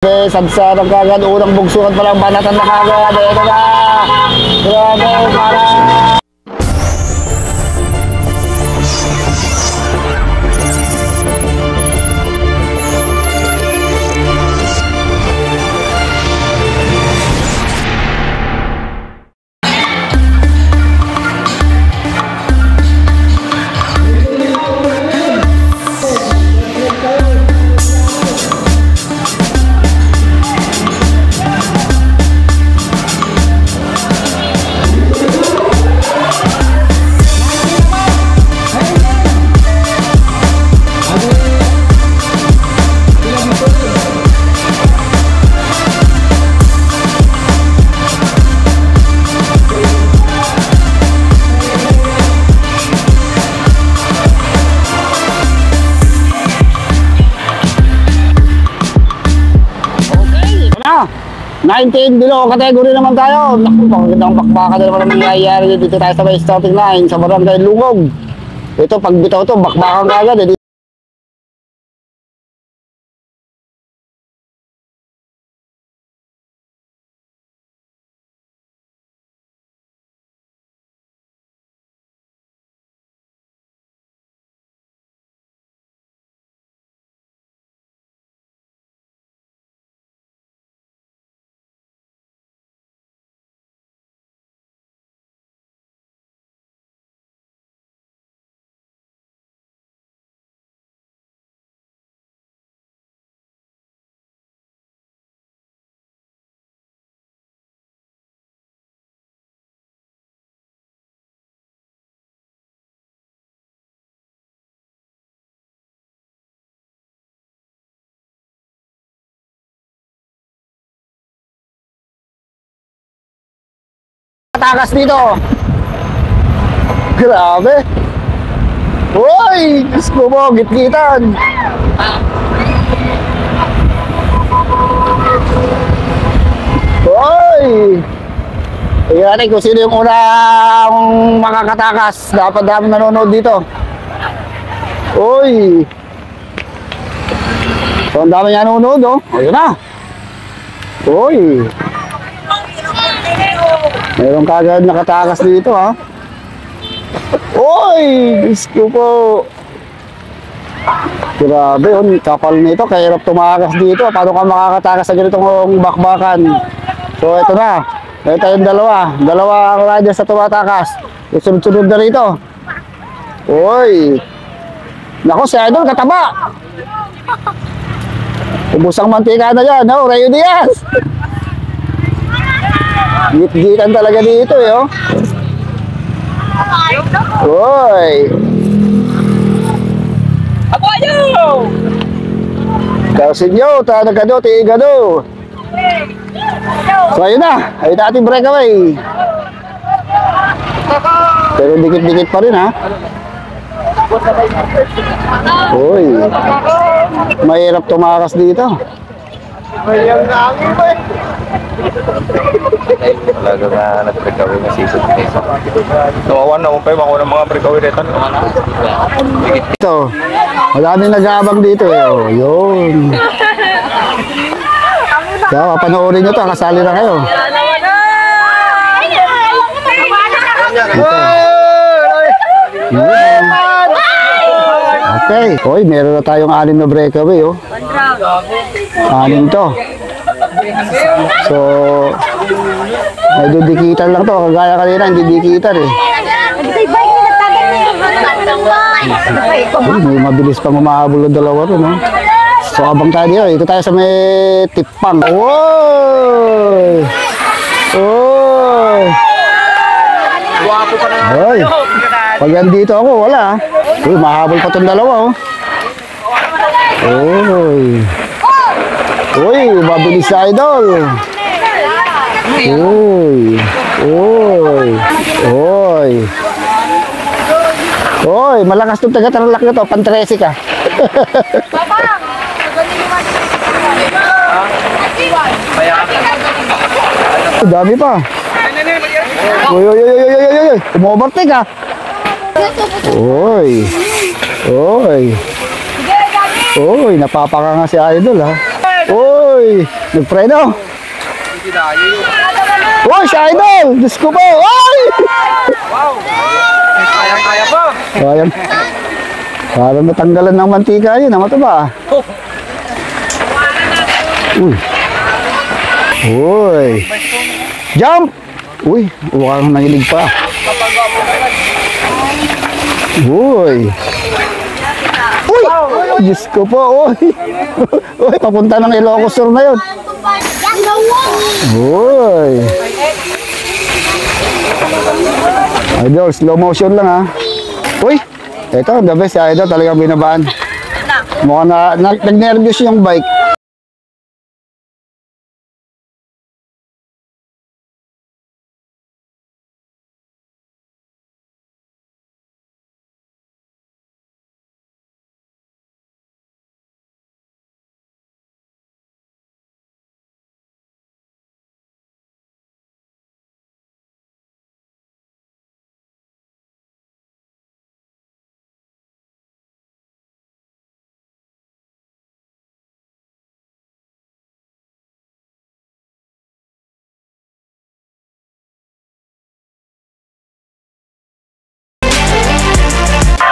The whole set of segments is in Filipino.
Sabsa ng kagad, unang bugsukan pa lang banatan na kagad. Ito na! Grabe, para! na 19 below category naman tayo. Naku, magandang bakbaka na naman ang nangyayari dito tayo sa may starting line sa Barangay Lungog. Ito pag bitaw to bakbakan kagad eh. Takas dito. Grabe. Hoy, gusto mo gitgitan. Hoy. Tingnan natin kung sino yung unang makakatakas. Dapat dami nanonood dito. Hoy. So, ang dami nanonood, oh. Ayun na. Hoy. Meron kagad nakatakas dito, ha. Oy! Gusto po. Grabe, yun. Kapal nito. Kaya hirap tumakas dito. Paano ka makakatakas sa ganitong bakbakan? So, ito na. Ito yung dalawa. Dalawa ang riders sa tumatakas. Sunod-sunod na rito. Oy! Naku, si Idol kataba. Ubus ang mantika na yan, no? Rayo Diaz. Git-gitan talaga dito, eh, oh. Hoy! Apoyo! Kausin nyo, tanagado, tiigado. So, ayun na. Ayun na ating breakaway. Pero dikit-dikit pa rin, ha. Hoy! Mahirap tumakas dito. Mayang nangin ba eh? Talaga nga nag-breakaway na season dito. Nawawan na umpay ako ng mga breakaway dito. Ito, maraming nag-aabang dito, eh. Oh, yun. So, panoorin nyo to, kasali na kayo. Yun. Okay. Hoy, meron na tayong 6 na breakaway, oh. 6 to. So, medyo dikitan lang to. Kagaya kanina, hindi dikitan, eh. May mabilis pang umahabol ng dalawa rin, no? So, abang tayo dito. Ito tayo sa may tipang. Woy! Oy! Wapo pa na nga. Hoy! Pag yan dito ako, wala. Uy, mahabol pa itong dalawa, oh. Uy! Uy, mabilis sa Idol. Uy! Uy! Uy! Uy, malakas itong taga-tarlak na to. Pan-13 ka. Dami pa. Uy, uy, uy, uy, uy, uy, uy. Umovertake, ha. Uy. Uy. Uy, napapaka nga si Idol, ha. Uy. Uy! Nagpreno! Uy! Si Idol! Diyos ko po! Uy! Kaya pa. Ayan. Parang natanggalan ng mantika yun. Ano ito ba? Uy! Uy! Jump! Uy! Mukhang nangilig pa. Uy! Uy! Diyos ko po! Uy! Uy! Papunta ng Ilocos Sur na yun. Uy! Idol, slow motion lang ha. Uy! Ito, the best Idol. Talagang binabaan. Mukhang nag-nervous yung bike.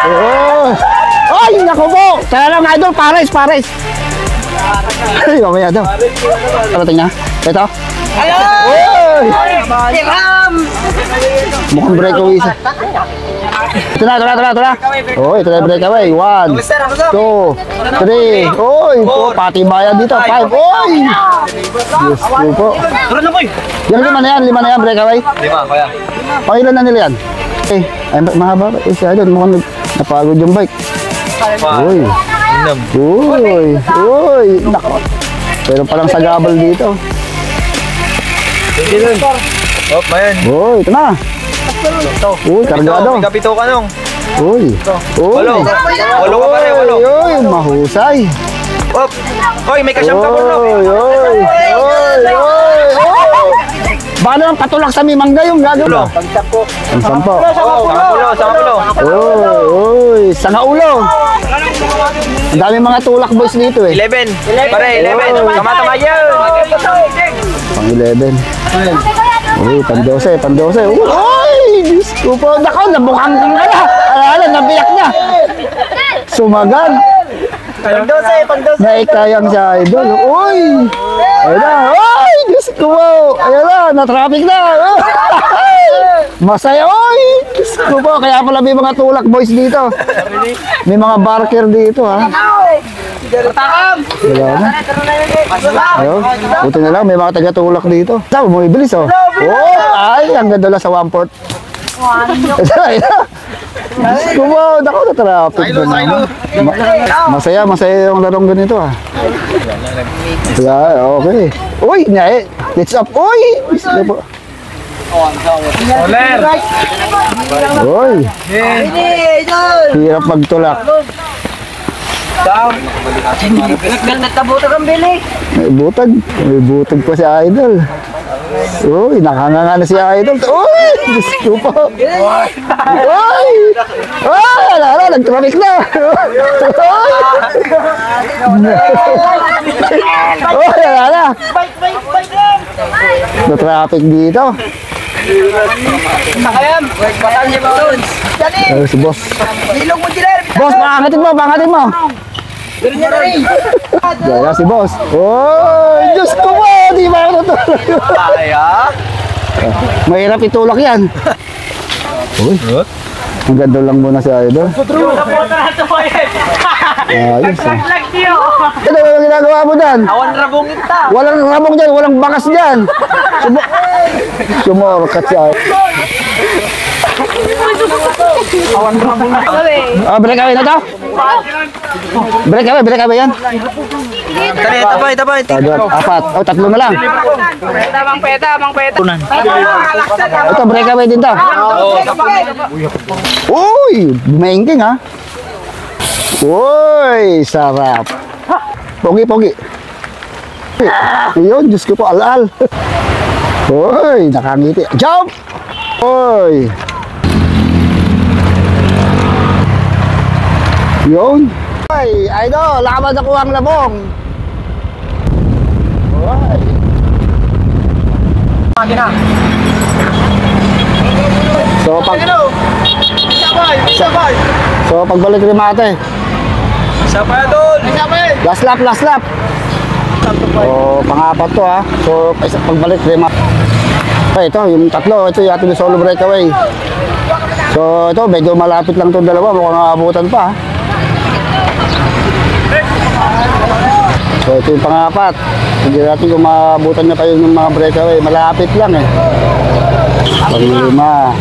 Oh! Ay, naku po! Kaya lang Idol, pares! Ay, mamaya daw. Parating na. Ito. Uy! Mukhang breakaway isa. Ito na. Oh, ito na breakaway. 1, 2, 3. Uy, pati bayan dito. 5. Uy! Diyos ko po. Yan, lima na yan, breakaway. 5, kaya. Pangilan na nila yan? Eh, ay, mahaba ba? Eh, si Idol, mukhang napagod yung bike. Uy! Uy! Nako. Pero palang sagabal dito. Oh, mayan. Uy, ito na. Uy, kargado. May kapito ka nung. Uy. Walo ka pare, walo. Uy, mahusay. Op. Hoy, may kasyam ka po no. Uy. Baka naman patulak sa mimangga yung gagawin. Ang sampo. Sangapulo. Uy. Sangaulo. Ang dami mga tulak boys dito eh. 11. Pare, 11. Kamatamayan. Pang 11. Uy, pang 12. Uy, Diyos ko po. Nako, nabukhang kang ka na. Alala, nabiyak na. Sumagan. Pang 12. Naikayang si Idol. Uy! Ayun na. Uy! Diyos ko po. Ayun na, na-traffic na. Masaya. Uy! Diyos ko po. Kaya pala may mga tulak boys dito. May mga barker dito ha. Wala na. Ayun. Buti na lang, may mga taga-tulak dito. Saan, bumibilis oh. Oh! Ay, ang ganda lang sa 1/4. Ayun na. Diyos ko po. Naku, na-traffic na. Masaya yung larong ganito ah. Wala, okay. Uy, nyae. Let's up. Uy! Diyos ko po. Oler. Uy! Hirap magtulak. Nagtabutag ang bili. May butag pa si Idol. Uy, nakanganga na si Idol. Uy! Diyos ko po. Uy! Wala, nag-traffic na. Uy, wala na. Na-traffic dito. Nakayam. Patan niya ba? Ay, si boss. Ilong mo diler. Boss, pangatin mo. Gaya si boss. Uy! Diyos ko po. Di ba ako natulak? Kaya. Mahirap itulak yan. Uy. Ang ganda lang muna si Idol. Ayos ah. Ano yung ginagawa mo dyan? Awan rabong ita. Walang ramong dyan, walang bakas dyan. Sumorkat si Idol. Awan rabong ita. Breakaway na to? Breakaway yan. Tali, tabay. Tadot, 4. Oh, 3 na lang. Mang peta. Ito, breakaway din to. Uy, maingking ha. Uy, sarap. Pogi. Yun, Diyos ko po, al-al. Uy, nakangiti. Jump! Uy. Yun. Ay, Idol, laban na kuha ang labong. na. So, Sabay, sabay. pagbalik ni Mate. Isa pa yan doon! Last lap, last lap. So, pang-apat to ha. So, pagbalik ni Mate. Okay, ito, yung tatlo. Ito yung ating solo breakaway. So, ito, medyo malapit lang itong dalawa. Mukhang naabutan pa ha. So, ito yung pang-apat. Hindi natin kung maabutan niya pa yung mga breakaway. Malapit lang eh. Pang-lima.